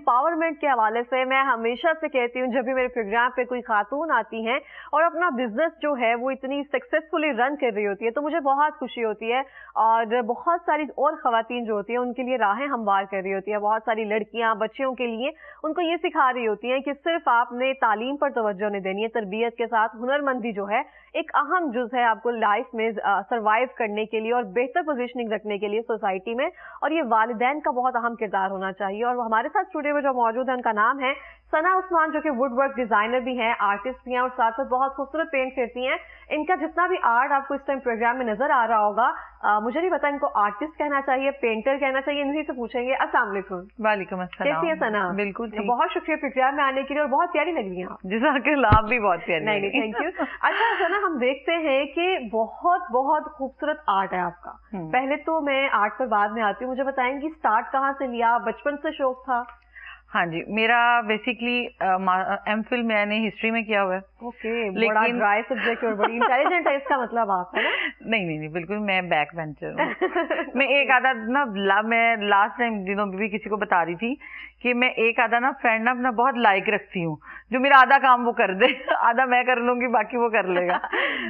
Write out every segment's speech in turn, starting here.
Empowerment के हवाले से मैं हमेशा से कहती हूँ, जब भी मेरे प्रोग्राम पे कोई खातून आती हैं और अपना बिजनेस जो है वो इतनी सक्सेसफुली रन कर रही होती है, तो मुझे बहुत खुशी होती है। और बहुत सारी और खवातीन जो होती हैं उनके लिए राहें हमवार कर रही होती है। बहुत सारी लड़कियां बच्चियों के लिए उनको ये सिखा रही होती हैं कि सिर्फ आपने तालीम पर तवज्जो नहीं देनी है, तरबियत के साथ हुनरमंदी जो है एक अहम जुज है आपको लाइफ में सरवाइव करने के लिए और बेहतर पोजीशनिंग रखने के लिए सोसाइटी में। और ये वालिदैन का बहुत अहम किरदार होना चाहिए। और हमारे साथ स्टूडियो में जो मौजूद है उनका नाम है सना उस्मान, जो कि वुड वर्क डिजाइनर भी हैं, आर्टिस्ट भी हैं और साथ साथ बहुत खूबसूरत पेंट करती हैं। इनका जितना भी आर्ट आपको इस टाइम प्रोग्राम में नजर आ रहा होगा, मुझे नहीं पता इनको आर्टिस्ट कहना चाहिए, पेंटर कहना चाहिए, इन्हीं से पूछेंगे। अस्सलाम वालेकुम। वालेकुम अस्सलाम। कैसी है सना? बिल्कुल ठीक। बहुत शुक्रिया प्रोग्राम में आने के लिए और बहुत प्यारी लग रही हैं आप। जज़ाकल्लाह, आप भी बहुत प्यारी। नहीं, थैंक यू। अच्छा सना, हम देखते हैं कि बहुत बहुत खूबसूरत आर्ट है आपका। पहले तो मैं आर्ट पर बाद में आती हूँ, मुझे बताएंगी स्टार्ट कहाँ से लिया, बचपन से शौक था? हाँ जी, मेरा बेसिकली एमफिल मैंने हिस्ट्री में किया हुआ है। ओके, बड़ा ड्राई सब्जेक्ट और बड़ी इंटेलिजेंट है इसका मतलब आप, है ना? नहीं, बिल्कुल मैं बैक बेंचर हूँ। मैं एक आधा ना मैं लास्ट टाइम दिनों भी किसी को बता रही थी कि मैं एक आधा ना फ्रेंड ना अपना बहुत लाइक रखती हूँ, जो मेरा आधा काम वो कर दे, आधा मैं कर लूंगी, बाकी वो कर लेगा।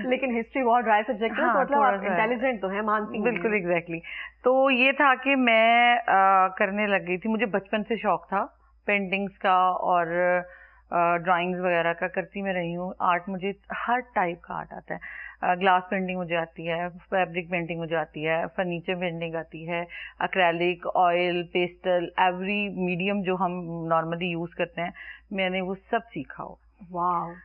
लेकिन हिस्ट्री बहुत ड्राई सब्जेक्ट है, हाँ, तो मतलब आप इंटेलिजेंट तो है, मानती हूँ। बिल्कुल एग्जैक्टली। तो ये था कि मैं करने लग गई थी, मुझे बचपन से शौक था पेंटिंग्स का और ड्राइंग्स वगैरह का करती मैं रही हूँ। आर्ट मुझे हर टाइप का आर्ट आता है। ग्लास पेंटिंग मुझे आती है, फैब्रिक पेंटिंग मुझे आती है, फर्नीचर पेंटिंग आती है, acrylic, oil, pastel, every medium जो हम नॉर्मली यूज़ करते हैं मैंने वो सब सीखा हो। वाह।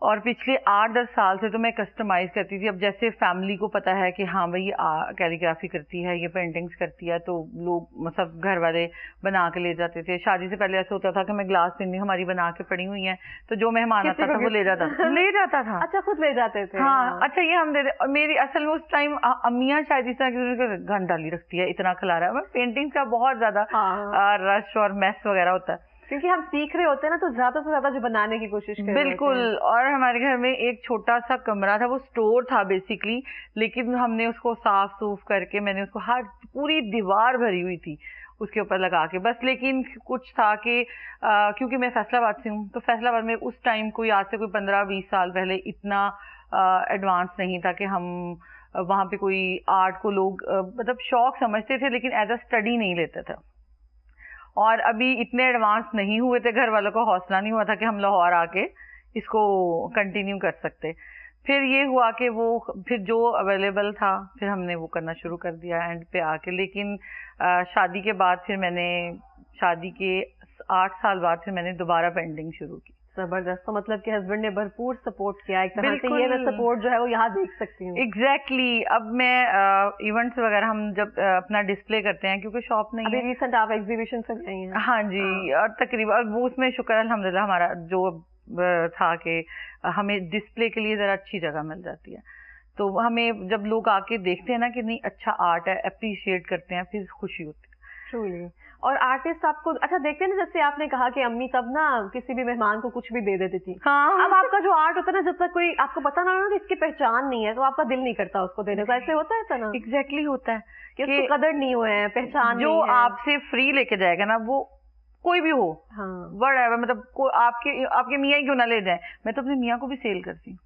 और पिछले 8-10 साल से तो मैं कस्टमाइज करती थी। अब जैसे फैमिली को पता है कि हाँ भाई कैलीग्राफी करती है, ये पेंटिंग्स करती है, तो लोग मतलब घर वाले बना के ले जाते थे। शादी से पहले ऐसा होता था कि मैं ग्लास पेंटिंग हमारी बना के पड़ी हुई है, तो जो मेहमान आता था वो ले जाता था। अच्छा, खुद ले जाते थे? हाँ, अच्छा ये हम दे दे। और मेरी असल में उस टाइम अम्मियाँ शायद इस तरह की घन डाली रखती है, इतना खिला रहा है। पेंटिंग का बहुत ज्यादा रश और मैस वगैरह होता है, क्योंकि हम सीख रहे होते हैं ना, तो ज्यादा से ज्यादा जो बनाने की कोशिश कर रहे होते हैं। बिल्कुल। और हमारे घर में एक छोटा सा कमरा था, वो स्टोर था बेसिकली, लेकिन हमने उसको साफ सूफ करके मैंने उसको हर पूरी दीवार भरी हुई थी उसके ऊपर लगा के बस। लेकिन कुछ था कि क्योंकि मैं फैसलाबाद से हूँ, तो फैसलाबाद में उस टाइम कोई आज से कोई 15-20 साल पहले इतना एडवांस नहीं था कि हम वहाँ पे कोई आर्ट को लोग मतलब शौक समझते थे, लेकिन एज अ स्टडी नहीं लेते थे। और अभी इतने एडवांस नहीं हुए थे, घर वालों को हौसला नहीं हुआ था कि हम लाहौर आके इसको कंटिन्यू कर सकते। फिर ये हुआ कि वो फिर जो अवेलेबल था फिर हमने वो करना शुरू कर दिया एंड पे आके। लेकिन शादी के बाद फिर मैंने शादी के 8 साल बाद फिर मैंने दोबारा पेंटिंग शुरू की। जबरदस्त। तो मतलब कि हस्बैंड ने भरपूर सपोर्ट किया एक तरह से, ये मैं सपोर्ट जो है वो यहाँ देख सकती हूँ। एग्जैक्टली। अब मैं इवेंट्स वगैरह हम जब अपना डिस्प्ले करते हैं, क्योंकि शॉप नहीं है, अभी रिसेंट आप एग्जीबिशन से गई हैं? हाँ जी। और तकरीबन वो उसमें शुक्र अल्हम्दुलिल्लाह हमारा जो था कि हमें डिस्प्ले के लिए ज़रा अच्छी जगह मिल जाती है। तो हमें जब लोग आके देखते हैं ना कि नहीं अच्छा आर्ट है, अप्रिशिएट करते हैं, फिर खुशी होती है। ट्रूली। और आर्टिस्ट आपको अच्छा देखते हैं ना, जैसे आपने कहा कि अम्मी तब ना किसी भी मेहमान को कुछ भी दे देती थी। हाँ। अब आपका जो आर्ट होता है ना, जब तक कोई आपको पता ना हो कि इसकी पहचान नहीं है, तो आपका दिल नहीं करता उसको देने को। ऐसे होता है ना? एग्जैक्टली होता है कि उसको कदर नहीं हुए हैं, पहचान जो नहीं है। आपसे फ्री लेके जाएगा ना, वो कोई भी हो, हाँ, बड़ा मतलब आपके मियाँ ही क्यों ना ले जाए। मैं तो अपने मियाँ को भी सेल करती हूँ।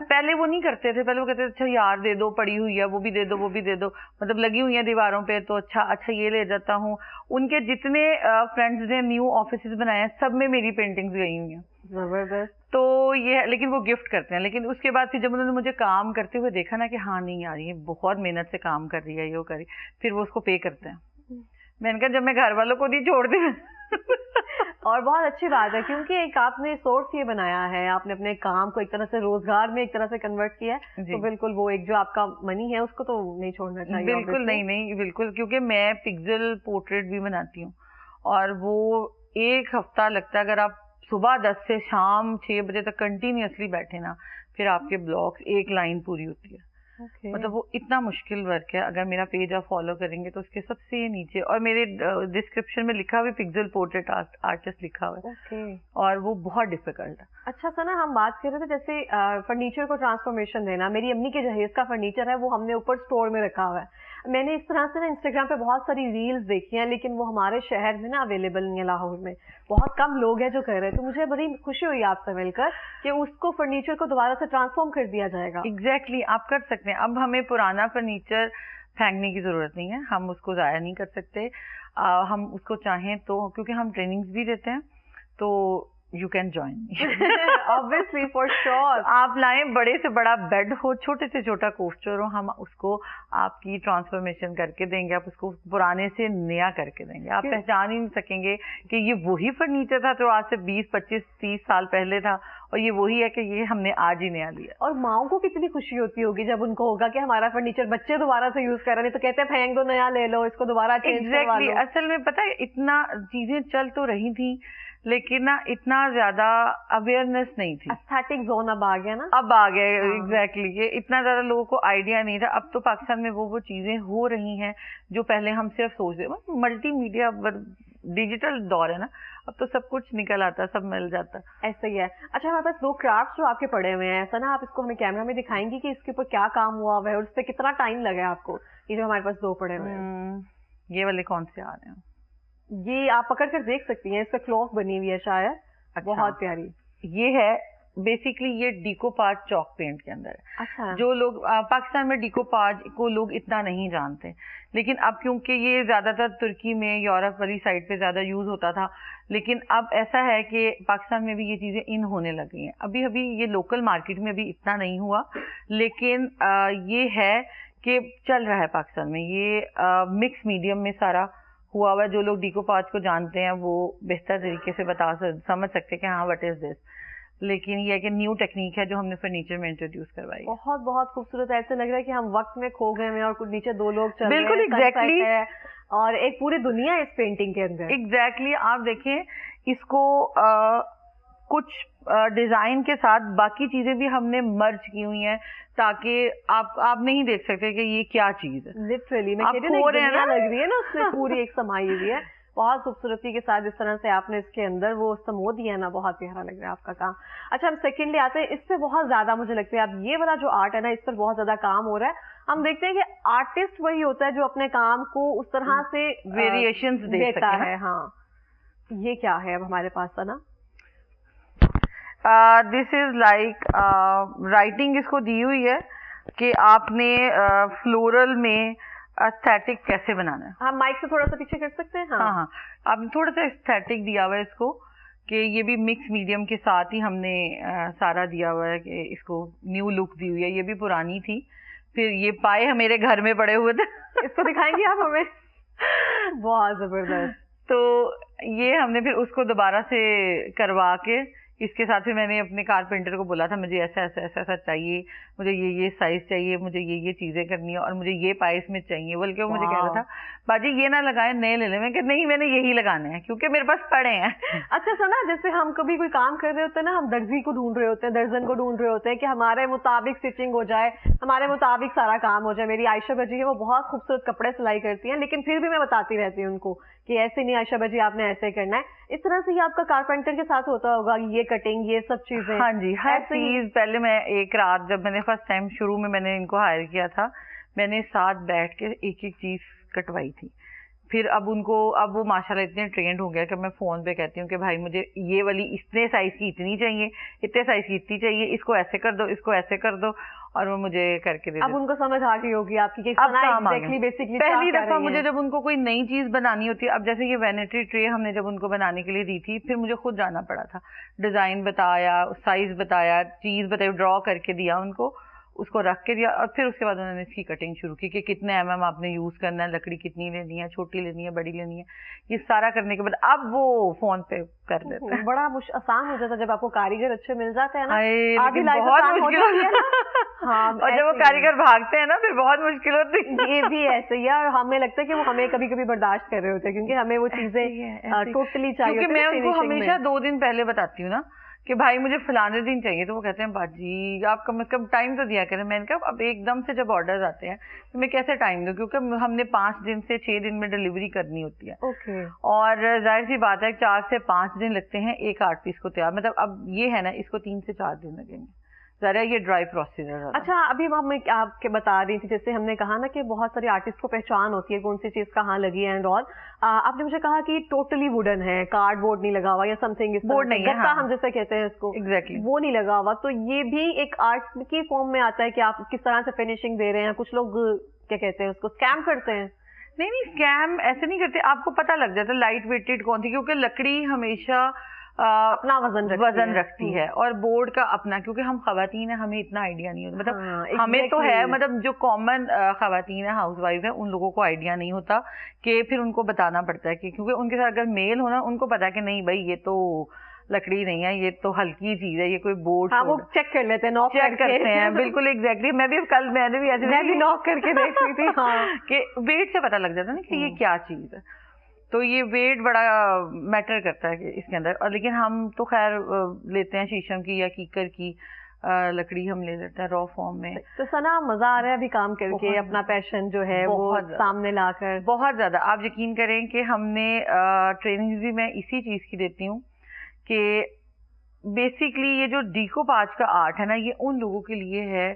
पहले वो नहीं करते थे, पहले वो कहते थे अच्छा यार दे दो, पड़ी हुई है, वो भी दे दो, वो भी दे दो, मतलब लगी हुई है दीवारों पे, तो अच्छा ये ले जाता हूँ। उनके जितने फ्रेंड्स ने न्यू ऑफिस बनाए हैं, सब में मेरी पेंटिंग्स गई हुई हैं। जबरदस्त। तो ये, लेकिन वो गिफ्ट करते हैं। लेकिन उसके बाद फिर जब उन्होंने मुझे काम करते हुए देखा ना कि हाँ नहीं यार ये बहुत मेहनत से काम कर रही है, ये कर रही, फिर वो उसको पे करते हैं। मैंने कहा जब मैं घर वालों को नहीं छोड़ दी। और बहुत अच्छी बात है, क्योंकि एक आपने सोर्स ये बनाया है, आपने अपने काम को एक तरह से रोजगार में एक तरह से कन्वर्ट किया है, तो बिल्कुल वो एक जो आपका मनी है उसको तो नहीं छोड़ना चाहिए। बिल्कुल नहीं, बिल्कुल। क्योंकि मैं पिक्सल पोर्ट्रेट भी बनाती हूँ और वो 1 हफ्ता लगता है। अगर आप सुबह 10 से शाम 6 बजे तक कंटिन्यूअसली बैठे ना, फिर आपके ब्लॉग्स एक लाइन पूरी होती है। मतलब वो इतना मुश्किल वर्क है। अगर मेरा पेज आप फॉलो करेंगे तो उसके सबसे नीचे और मेरे डिस्क्रिप्शन में लिखा हुआ पिक्सल पोर्ट्रेट आर्टिस्ट लिखा हुआ है। और वो बहुत डिफिकल्ट है। अच्छा सना, हम बात कर रहे थे जैसे फर्नीचर को ट्रांसफॉर्मेशन देना। मेरी अम्मी के जहेज का फर्नीचर है, वो हमने ऊपर स्टोर में रखा हुआ है। मैंने इस तरह से ना इंस्टाग्राम पे बहुत सारी रील्स देखी हैं, लेकिन वो हमारे शहर में ना अवेलेबल नहीं है, लाहौर में बहुत कम लोग हैं जो कर रहे हैं। तो मुझे बड़ी खुशी हुई आपसे मिलकर कि उसको फर्नीचर को दोबारा से ट्रांसफॉर्म कर दिया जाएगा। एग्जैक्टली आप कर सकते हैं। अब हमें पुराना फर्नीचर फेंकने की जरूरत नहीं है, हम उसको जाया नहीं कर सकते। हम उसको चाहें तो, क्योंकि हम ट्रेनिंग्स भी देते हैं, तो you can join obviously, for sure. आप लाएं, बड़े से बड़ा बेड हो, छोटे से छोटा कोस्टर हो, हम उसको आपकी ट्रांसफॉर्मेशन करके देंगे, आप उसको पुराने से नया करके देंगे। आप पहचान ही नहीं सकेंगे कि ये वही फर्नीचर था जो आज से 20, 25, 30 साल पहले था, और ये वही है कि ये हमने आज ही नया लिया। और माओ को कितनी खुशी होती होगी जब उनको होगा कि हमारा फर्नीचर बच्चे दोबारा से यूज कर रहे हैं, तो कहते हैं फेंक दो, नया ले लो, इसको दोबारा चेंज करवा लो। असल में पता है, इतना चीजें चल तो रही थी, लेकिन ना इतना ज्यादा अवेयरनेस नहीं थी। एस्थेटिक जोन अब आ गया ना, अब आ गया। एग्जैक्टली, ये इतना ज्यादा लोगों को आइडिया नहीं था। अब तो पाकिस्तान में वो चीजें हो रही हैं जो पहले हम सिर्फ सोचते। मल्टीमीडिया डिजिटल दौर है ना, अब तो सब कुछ निकल आता, सब मिल जाता। ऐसा ही है। अच्छा, हमारे पास 2 क्राफ्ट्स जो आपके पड़े हुए हैं, ऐसा ना, आप इसको हमें कैमरा में दिखाएंगी कि इसके ऊपर क्या काम हुआ हुआ है और उस पर कितना टाइम लगा आपको? ये जो हमारे पास 2 पड़े हुए हैं, ये वाले कौन से आ रहे हैं? ये आप पकड़ कर देख सकती हैं, इस पर क्लॉक बनी हुई है शायद। अच्छा, बहुत प्यारी। ये है बेसिकली, ये डिकोपाज चॉक पेंट के अंदर है। अच्छा। जो लोग पाकिस्तान में डिकोपाज को लोग इतना नहीं जानते, लेकिन अब क्योंकि ये ज्यादातर तुर्की में, यूरोप वाली साइड पे ज्यादा यूज होता था, लेकिन अब ऐसा है कि पाकिस्तान में भी ये चीजें इन होने लगी हैं। अभी अभी ये लोकल मार्केट में भी इतना नहीं हुआ, लेकिन ये है कि चल रहा है पाकिस्तान में। ये मिक्स मीडियम में सारा हुआ हुआ है। जो लोग डिकोपाज को जानते हैं वो बेहतर तरीके से समझ सकते हैं कि हाँ व्हाट इज दिस। लेकिन ये है कि न्यू टेक्निक है जो हमने फर्नीचर में इंट्रोड्यूस करवाई। बहुत बहुत खूबसूरत है, ऐसे लग रहा है कि हम वक्त में खो गए हैं और कुछ नीचे 2 लोग चल रहे हैं। बिल्कुल एग्जैक्टली, और एक पूरी दुनिया इस पेंटिंग के अंदर। एग्जैक्टली, आप देखें इसको कुछ डिजाइन के साथ बाकी चीजें भी हमने मर्ज की हुई हैं, ताकि आप नहीं देख सकते कि ये क्या चीज है। लिटरली मैं कह रही हूँ, दुनिया लग रही है ना उसमें, पूरी एक समाई हुई है। बहुत खूबसूरती के साथ इस तरह से आपने इसके अंदर वो समो दिया ना, बहुत प्यारा लग रहा है आपका काम। अच्छा, हम सेकेंडली आते हैं, इस पे बहुत ज्यादा मुझे लगता है, अब ये वाला जो आर्ट है ना, इस पर बहुत ज्यादा काम हो रहा है। हम देखते हैं कि आर्टिस्ट वही होता है जो अपने काम को उस तरह से वेरिएशंस देता है। हाँ, ये क्या है अब हमारे पास था ना? दिस इज लाइक राइटिंग इसको दी हुई है कि आपने फ्लोरल में एस्थेटिक कैसे बनाना है। हाँ, माइक से थोड़ा सा पीछे कर सकते हैं। हाँ हाँ, आपने थोड़ा सा एस्थेटिक दिया हुआ है इसको, कि ये भी मिक्स मीडियम के साथ ही हमने सारा दिया हुआ है कि इसको न्यू लुक दी हुई है। ये भी पुरानी थी, फिर ये पाए मेरे घर में पड़े हुए थे इसको दिखाएंगे आप हमें? बहुत जबरदस्त। तो ये हमने फिर उसको दोबारा से करवा के, इसके साथ ही मैंने अपने कारपेंटर को बोला था मुझे ऐसा ऐसा ऐसा ऐसा चाहिए, मुझे ये साइज चाहिए, मुझे ये चीजें करनी है, और मुझे ये पाइस में चाहिए। बल्कि वो मुझे कह रहा था बाजी ये ना लगाए, नए ले लें। मैं कहती नहीं, मैंने यही लगाने हैं क्योंकि मेरे पास पड़े हैं। अच्छा सना, जैसे हम कभी कोई काम कर रहे होते हैं ना, हम दर्जी को ढूंढ रहे होते हैं, दर्जन को ढूंढ रहे होते हैं कि हमारे मुताबिक स्टिचिंग हो जाए, हमारे मुताबिक सारा काम हो जाए। मेरी आयशा बाजी है, वो बहुत खूबसूरत कपड़े सिलाई करती हैं, लेकिन फिर भी मैं बताती रहती हूँ उनको कि ऐसे नहीं आयशा बाजी, आपने ऐसे करना है। इस तरह से ही आपका कारपेंटर के साथ होता होगा, ये कटिंग, ये सब चीजें। हाँ जी, हर चीज। पहले मैं एक रात, जब मैंने फर्स्ट टाइम शुरू में मैंने इनको हायर किया था, मैंने साथ बैठ के एक एक चीज कटवाई थी। फिर अब वो माशाल्लाह इतने ट्रेंड हो गया कि मैं फोन पे कहती हूँ कि भाई मुझे ये वाली इतने साइज की इतनी चाहिए, इतने साइज की इतनी चाहिए, इसको ऐसे कर दो, इसको ऐसे कर दो, और वो मुझे करके दे। अब उनको समझ आ गई होगी आपकी कि बेसिकली पहली दफा मुझे जब उनको कोई नई चीज बनानी होती है, अब जैसे ये वैनिटी ट्रे हमने जब उनको बनाने के लिए दी थी, फिर मुझे खुद जाना पड़ा था, डिजाइन बताया, साइज बताया, चीज बताई, ड्रॉ करके दिया उनको, उसको रख के दिया, और फिर उसके बाद उन्होंने इसकी कटिंग शुरू की कि कितने mm आपने यूज करना है, लकड़ी कितनी लेनी है, छोटी लेनी है, बड़ी लेनी है। ये सारा करने के बाद अब वो फोन पे कर देते हैं। बड़ा आसान हो जाता जब आपको कारीगर अच्छे मिल जाते हैं ना। आधी लाइफ बहुत मुश्किल होती है। हाँ, और जब वो कारीगर भागते हैं ना, फिर बहुत मुश्किल होती है। ये भी ऐसे ही है, और हमें लगता है कि वो हमें कभी कभी बर्दाश्त कर रहे होते हैं, क्योंकि हमें वो चीजें टोटली चाहिए। क्योंकि मैं उनको हमेशा 2 दिन पहले बताती हूँ ना कि भाई मुझे फलाने दिन चाहिए, तो वो कहते हैं बाजी आप कम से कम टाइम तो दिया करें। मैंने कहा अब एकदम से जब ऑर्डर्स आते हैं तो मैं कैसे टाइम दूं, क्योंकि हमने 5 दिन से 6 दिन में डिलीवरी करनी होती है। ओके। और जाहिर सी बात है 4 से 5 दिन लगते हैं एक आर्ट पीस को तैयार, मतलब अब ये है ना, इसको 3 से 4 दिन लगेंगे ज़रा ये ड्राई प्रोसेस है। अच्छा, अभी हम आपके बता रही थी, जैसे हमने कहा ना कि बहुत सारे आर्टिस्ट को पहचान होती है कौन सी चीज कहाँ लगी है एंड ऑल। आपने मुझे कहा कि टोटली वुडन है, कार्डबोर्ड नहीं लगा हुआ या समथिंग, बोर्ड नहीं है, हाँ, हम जैसे कहते हैं इसको, एग्जैक्टली वो नहीं लगा हुआ, तो ये भी एक आर्ट की फॉर्म में आता है कि आप किस तरह से फिनिशिंग दे रहे हैं। कुछ लोग क्या कहते हैं उसको, स्कैम करते हैं। नहीं, स्कैम ऐसे नहीं करते, आपको पता लग जाता है लाइट वेटेड कौन थी, क्योंकि लकड़ी हमेशा अपना वजन रखती है और बोर्ड का अपना, क्योंकि हम खवातीन है, हमें इतना आइडिया नहीं होता, मतलब हाँ, हमें तो है, मतलब जो कॉमन खवातीन है, हाउसवाइफ है, उन लोगों को आइडिया नहीं होता कि फिर उनको बताना पड़ता है कि, क्योंकि उनके साथ अगर मेल हो ना, उनको पता है कि नहीं भाई ये तो लकड़ी नहीं है, ये तो हल्की चीज है, ये कोई बोर्ड, हाँ, वो चेक कर लेते हैं, नॉक चेक करते हैं। बिल्कुल एग्जैक्टली, मैंने भी ऐसे नॉक करके देख रही थी हाँ कि वेट से पता लग जाता है ना कि ये क्या चीज है, तो ये वेट बड़ा मैटर करता है इसके अंदर। और लेकिन हम तो खैर लेते हैं शीशम की या कीकर की लकड़ी हम ले लेते हैं रॉ फॉर्म में। तो सना, मजा आ रहा है अभी काम करके, अपना पैशन जो है वो सामने लाकर? बहुत ज्यादा, आप यकीन करें कि हमने ट्रेनिंग भी मैं इसी चीज की देती हूँ कि बेसिकली ये जो डीकोपाज का आर्ट है ना, ये उन लोगों के लिए है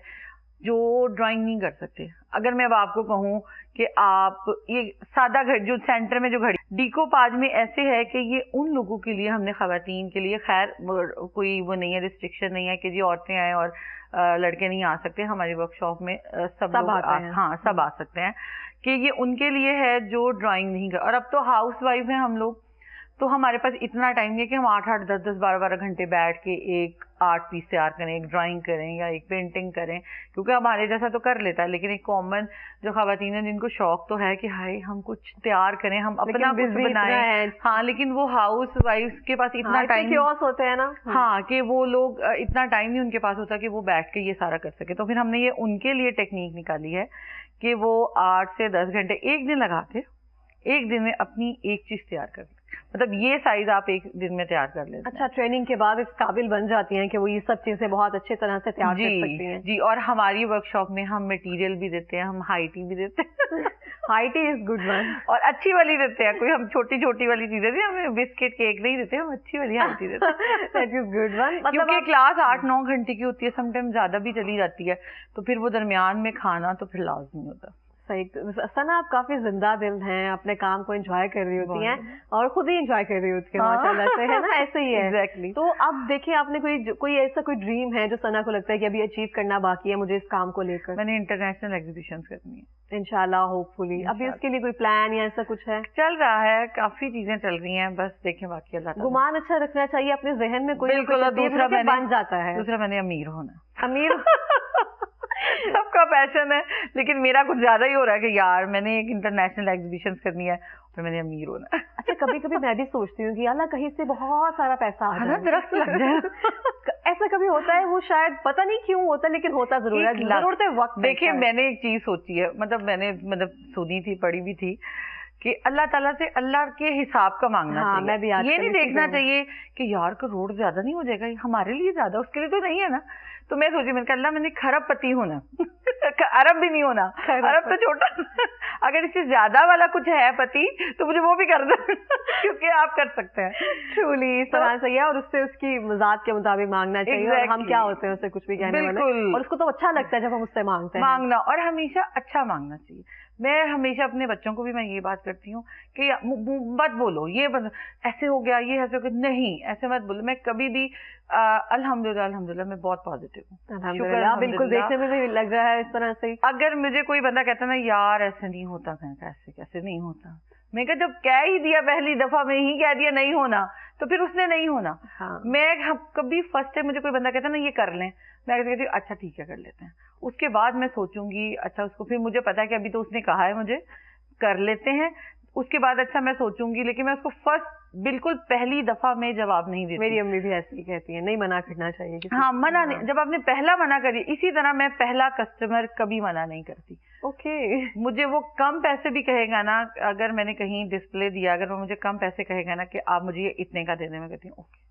जो ड्राइंग नहीं कर सकते। अगर मैं अब आपको कहूँ कि आप ये सादा घड़ी जो सेंटर में जो घड़ी डीकोपाज में ऐसे है कि ये उन लोगों के लिए हमने खवातीन के लिए, खैर कोई वो नहीं है, रिस्ट्रिक्शन नहीं है कि जी औरतें आए और लड़के नहीं आ सकते, हमारी वर्कशॉप में सब हाँ सब आ सकते हैं, कि ये उनके लिए है जो ड्राइंग नहीं कर। और अब तो हाउस वाइफ है हम लोग, तो हमारे पास इतना टाइम नहीं है कि हम 8-8, 10-10, 12-12 घंटे बैठ के एक आर्ट पीस तैयार करें, एक ड्राइंग करें या एक पेंटिंग करें, क्योंकि हमारे जैसा तो कर लेता है, लेकिन एक कॉमन जो खवातीन है जिनको शौक तो है कि हाय हम कुछ तैयार करें, हम अपना कुछ बनाएं, हाँ, लेकिन वो हाउस वाइफ के पास इतना टाइम होते हैं ना, हाँ, कि वो लोग इतना टाइम नहीं उनके पास होता कि वो बैठ के ये सारा कर सके। तो फिर हमने ये उनके लिए टेक्निक निकाली है कि वो 8 से 10 घंटे एक दिन लगा के एक दिन में अपनी एक चीज तैयार कर, मतलब ये साइज आप एक दिन में तैयार कर लेते हैं। अच्छा, ट्रेनिंग के बाद इस काबिल बन जाती हैं कि वो ये सब चीजें बहुत अच्छे तरह से तैयार कर सकती हैं। जी, और हमारी वर्कशॉप में हम मटेरियल भी देते हैं, हम हाई टी भी देते हैं high tea is good one, और अच्छी वाली देते हैं, कोई हम छोटी छोटी वाली चीजें नहीं, हमें बिस्किट केक नहीं देते, हम अच्छी वाली हाई टी देते हैं दैट इज गुड वन। क्योंकि क्लास 8-9 घंटे की होती है, समटाइम ज्यादा भी चली जाती है, तो फिर वो दरमियान में खाना तो फिर लाजमी होता। सही। सना, आप काफी जिंदा दिल हैं, अपने काम को एंजॉय कर रही होती हैं और खुद ही एंजॉय कर रही होती है माशाल्लाह से, है ना? ऐसे ही है एग्जैक्टली। तो अब देखिए, आपने कोई ऐसा कोई ड्रीम है जो सना को लगता है कि अभी अचीव करना बाकी है मुझे इस काम को लेकर? मैंने इंटरनेशनल एग्जीबिशन करनी है इंशाल्लाह, होपफुली। अभी उसके लिए कोई प्लान या ऐसा कुछ है? चल रहा है, काफी चीजें चल रही हैं, बस देखें बाकी अल्लाह। गुमान अच्छा रखना चाहिए अपने जहन में, कोई दूसरा बन जाता है। दूसरा मैंने अमीर होना। अमीर सबका पैशन है, लेकिन मेरा कुछ ज्यादा ही हो रहा है कि यार मैंने एक इंटरनेशनल एग्जीबिशन करनी है और मैंने अमीर होना है। अच्छा, कभी कभी मैं भी सोचती हूँ कि अल्लाह कहीं से बहुत सारा पैसा आ जाए, दरख्त लग जाए ऐसा कभी होता है? वो शायद पता नहीं क्यों होता, लेकिन होता जरूर है, जरूरत है वक्त। देखिए, मैंने एक चीज सोची है, मैंने सुनी थी, पढ़ी भी थी कि अल्लाह ताला से अल्लाह के हिसाब का मांगना चाहिए। मैं भी ये नहीं देखना चाहिए कि यार करोड़ ज्यादा नहीं हो जाएगा, हमारे लिए ज्यादा, उसके लिए तो नहीं है ना। तो मैं सोची, मैंने कहा अल्लाह मैंने खरबपति होना अरब भी नहीं होना, अरब तो छोटा अगर इससे ज्यादा वाला कुछ है पति तो मुझे वो भी कर दो क्योंकि आप कर सकते हैं। ट्रूली इस तरह से है, और उससे उसकी मजाक के मुताबिक मांगना चाहिए। और हम क्या होते हैं उससे कुछ भी कहने वाले, और उसको तो अच्छा लगता है जब हम उससे मांगते हैं। मांगना, और हमेशा अच्छा मांगना चाहिए। मैं हमेशा अपने बच्चों को भी मैं ये बात करती हूँ कि मत बोलो ये ऐसे हो गया, ये ऐसे हो गया, नहीं ऐसे मत बोलो। मैं कभी भी अल्हम्दुलिल्लाह मैं बहुत पॉजिटिव हूँ, अल्हम्दुलिल्लाह। बिल्कुल, देखने में भी लग रहा है इस तरह से। अगर मुझे कोई बंदा कहता ना यार ऐसे नहीं होता, कैसे कैसे नहीं होता, मैं कहा जब कह ही दिया, पहली दफा में ही कह दिया नहीं होना, तो फिर उसने नहीं होना। मैं कभी फर्स्ट टाइम मुझे कोई बंदा कहता ना ये कर लें, मैं कहती हूँ अच्छा ठीक है कर लेते हैं। उसके बाद मैं सोचूंगी, अच्छा उसको, फिर मुझे पता है कि अभी तो उसने कहा है मुझे कर लेते हैं, उसके बाद अच्छा मैं सोचूंगी, लेकिन मैं उसको फर्स्ट बिल्कुल पहली दफा में जवाब नहीं देती। मेरी अम्मी भी ऐसे ही कहती है, नहीं मना करना चाहिए किसी। हाँ, मना नहीं, जब आपने पहला मना करी, इसी तरह मैं पहला कस्टमर कभी मना नहीं करती। ओके। मुझे वो कम पैसे भी कहेगा ना, अगर मैंने कहीं डिस्प्ले दिया, अगर वो मुझे कम पैसे कहेगा ना कि आप मुझे ये इतने का दे दें, मैं कहती हूँ ओके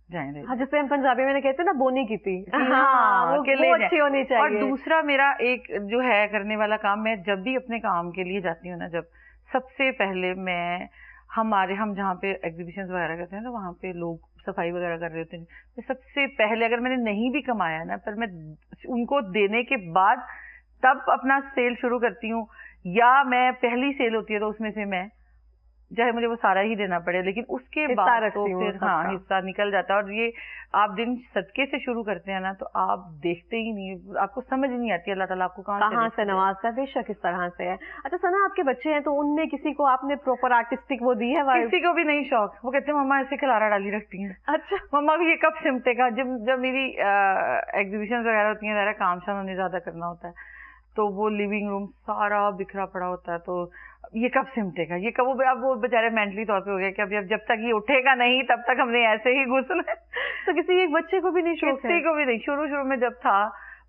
जाएं। हाँ, जिससे हम पंजाबी में कहते हैं ना बोनी की थी। हाँ, वो अच्छी होनी चाहिए। और दूसरा मेरा एक जो है करने वाला काम, मैं जब भी अपने काम के लिए जाती हूँ ना, जब सबसे पहले मैं हम जहाँ पे एग्जीबिशन वगैरह करते हैं तो वहाँ पे लोग सफाई वगैरह कर रहे होते हैं, मैं सबसे पहले अगर मैंने नहीं भी कमाया ना, पर मैं उनको देने के बाद तब अपना सेल शुरू करती हूँ, या मैं पहली सेल होती है तो उसमें से मैं चाहे मुझे वो सारा ही देना पड़े, लेकिन उसके बाद तो फिर हाँ हिस्सा निकल जाता है। और ये आप दिन सदके से शुरू करते हैं ना, तो आप देखते ही नहीं, आपको समझ नहीं आती अल्लाह ताला आपको कहाँ से नवाजता है। बेशक इस तरह से है। अच्छा सना, आपके बच्चे हैं तो उनमें किसी को आपने प्रॉपर आर्टिस्टिक वो दी है? किसी को भी नहीं शौक। वो कहते हैं मम्मा ऐसे खिलारा डाली रखती हैं। अच्छा मम्मा भी ये कब सिमटेगा। जब मेरी एग्जीबिशन वगैरह होती है, ज़्यादा काम शाम उन्हें ज़्यादा करना होता है, तो वो लिविंग रूम सारा बिखरा पड़ा होता है, तो ये कब सिमटेगा, ये कब। अब वो बेचारे मेंटली तौर पे हो गए कि अब जब तक ये उठेगा नहीं तब तक हमने ऐसे ही घुसना है। तो किसी एक बच्चे को भी नहीं शौक? किसी को भी नहीं। शुरू में जब था,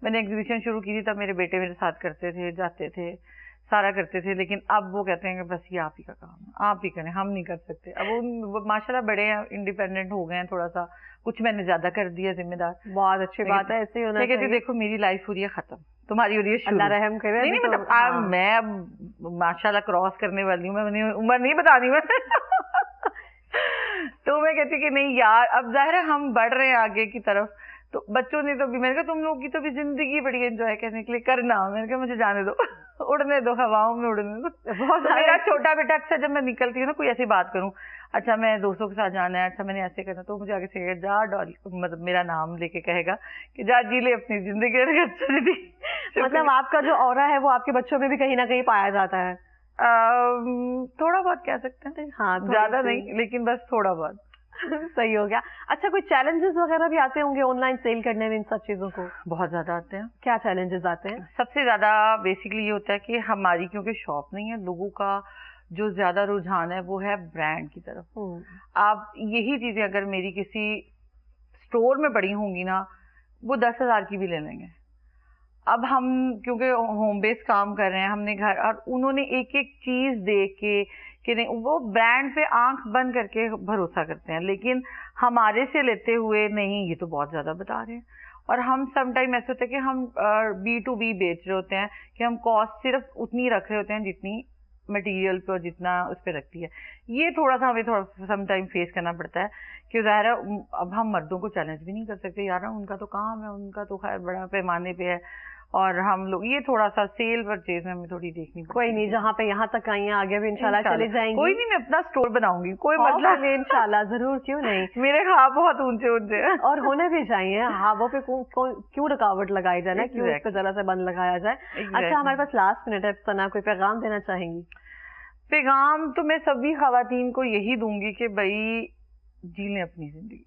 मैंने एग्जीबिशन शुरू की थी, तब मेरे बेटे मेरे साथ करते थे, जाते थे, सारा करते थे, लेकिन अब वो कहते हैं कि बस ये आप ही का काम है, आप ही करें, हम नहीं कर सकते। अब वो माशाल्लाह बड़े हैं, इंडिपेंडेंट हो गए हैं थोड़ा सा, कुछ मैंने ज्यादा कर दिया जिम्मेदार। बहुत अच्छी बात है, ऐसे ही होना चाहिए। देखो मेरी लाइफ हो रही है खत्म, तुम्हारी हो रही है शुरू। अल्लाह रहम करे। नहीं मतलब मैं अब माशाल्लाह क्रॉस करने वाली हूँ, मैं उम्र नहीं बतानी मैं तो मैं कहती कि नहीं यार, अब जाहिर है हम बढ़ रहे हैं आगे की तरफ, तो बच्चों ने तो भी, मैंने कहा तुम लोग की तो भी जिंदगी बड़ी एंजॉय करने के लिए करना, मैंने कहा मुझे जाने दो उड़ने दो, हवाओं में उड़ने दो। तो मेरा छोटा बेटा अक्सर जब मैं निकलती हूँ ना, कोई ऐसी बात करूँ, अच्छा मैं दोस्तों के साथ जाना है, अच्छा मैंने ऐसे करना, तो मुझे आगे से कहेगा जा डॉली, मतलब मेरा नाम लेके कहेगा कि जा जी ले अपनी जिंदगी। मतलब आपका जो ऑरा है वो आपके बच्चों में भी कहीं ना कहीं पाया जाता है? थोड़ा बहुत कह सकते हैं। हाँ, ज्यादा नहीं, लेकिन बस थोड़ा बहुत। सही हो गया। अच्छा, कोई चैलेंजेस वगैरह भी आते होंगे ऑनलाइन सेल करने में इन सब चीजों को? बहुत ज्यादा आते हैं। क्या चैलेंजेस आते हैं? सबसे ज्यादा बेसिकली ये होता है कि हमारी क्योंकि शॉप नहीं है, लोगों का जो ज्यादा रुझान है वो है ब्रांड की तरफ। आप यही चीजें अगर मेरी किसी स्टोर में पड़ी होंगी ना, वो 10,000 की भी ले लेंगे। अब हम क्योंकि होम बेस्ड काम कर रहे हैं, हमने घर, और उन्होंने एक एक चीज देख के कि नहीं, वो ब्रांड पे आंख बंद करके भरोसा करते हैं, लेकिन हमारे से लेते हुए नहीं ये तो बहुत ज्यादा बता रहे हैं। और हम समटाइम ऐसे होता है कि हम B2B बेच रहे होते हैं कि हम कॉस्ट सिर्फ उतनी रख रहे होते हैं जितनी मटेरियल पे और जितना उस पर रखती है। ये थोड़ा सा हमें थोड़ा समटाइम फेस करना पड़ता है कि ज़ाहिर है अब हम मर्दों को चैलेंज भी नहीं कर सकते यार, उनका तो काम है, उनका तो खैर बड़ा पैमाने पे है, और हम लोग ये थोड़ा सा सेल परचेज में हमें थोड़ी देखनी पड़ती। कोई नहीं, जहाँ पे यहाँ तक आई हैं आगे भी इंशाल्लाह चले जाएंगी। कोई नहीं, मैं अपना स्टोर बनाऊंगी, कोई मतलब नहीं, इंशाल्लाह जरूर, क्यों नहीं। मेरे ख्वाब बहुत ऊंचे ऊंचे और होने भी चाहिए। ख्वाबों पे क्यों रुकावट लगाई जाए ना, क्यों इस पे जरा से बंद लगाया जाए। अच्छा, हमारे पास लास्ट मिनट है, सना कोई पैगाम देना चाहेंगी? पैगाम तो मैं सभी खवातीन को यही दूंगी कि भाई जी लें अपनी जिंदगी।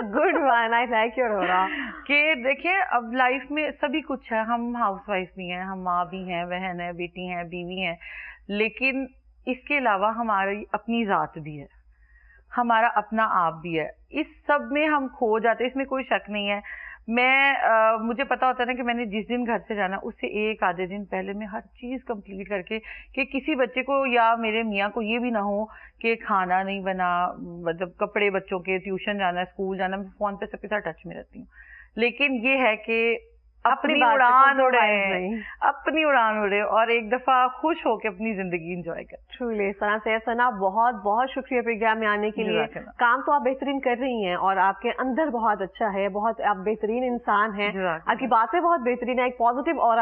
Good one, I like your aura. कि देखिए अब लाइफ में सभी कुछ है, हम हाउसवाइफ भी हैं, हम माँ भी हैं, बहन है, बेटी हैं, बीवी हैं, लेकिन इसके अलावा हमारी अपनी जात भी है, हमारा अपना आप भी है। इस सब में हम खो जाते, इसमें कोई शक नहीं है। मुझे पता होता है ना कि मैंने जिस दिन घर से जाना, उससे एक आधे दिन पहले मैं हर चीज कंप्लीट करके, कि किसी बच्चे को या मेरे मियाँ को ये भी ना हो कि खाना नहीं बना, मतलब कपड़े बच्चों के, ट्यूशन जाना, स्कूल जाना, मैं फोन पे सबके साथ टच में रहती हूँ। लेकिन ये है कि अपनी उड़ान उड़े, अपनी उड़ान उड़े, और एक दफा खुश होकर अपनी जिंदगी एंजॉय कर। ट्रूली सना से, सना बहुत बहुत शुक्रिया प्रोग्राम में आने के लिए। काम तो आप बेहतरीन कर रही हैं और आपके अंदर बहुत अच्छा है, बहुत आप बेहतरीन इंसान हैं, आपकी बातें बहुत बेहतरीन है, एक पॉजिटिव और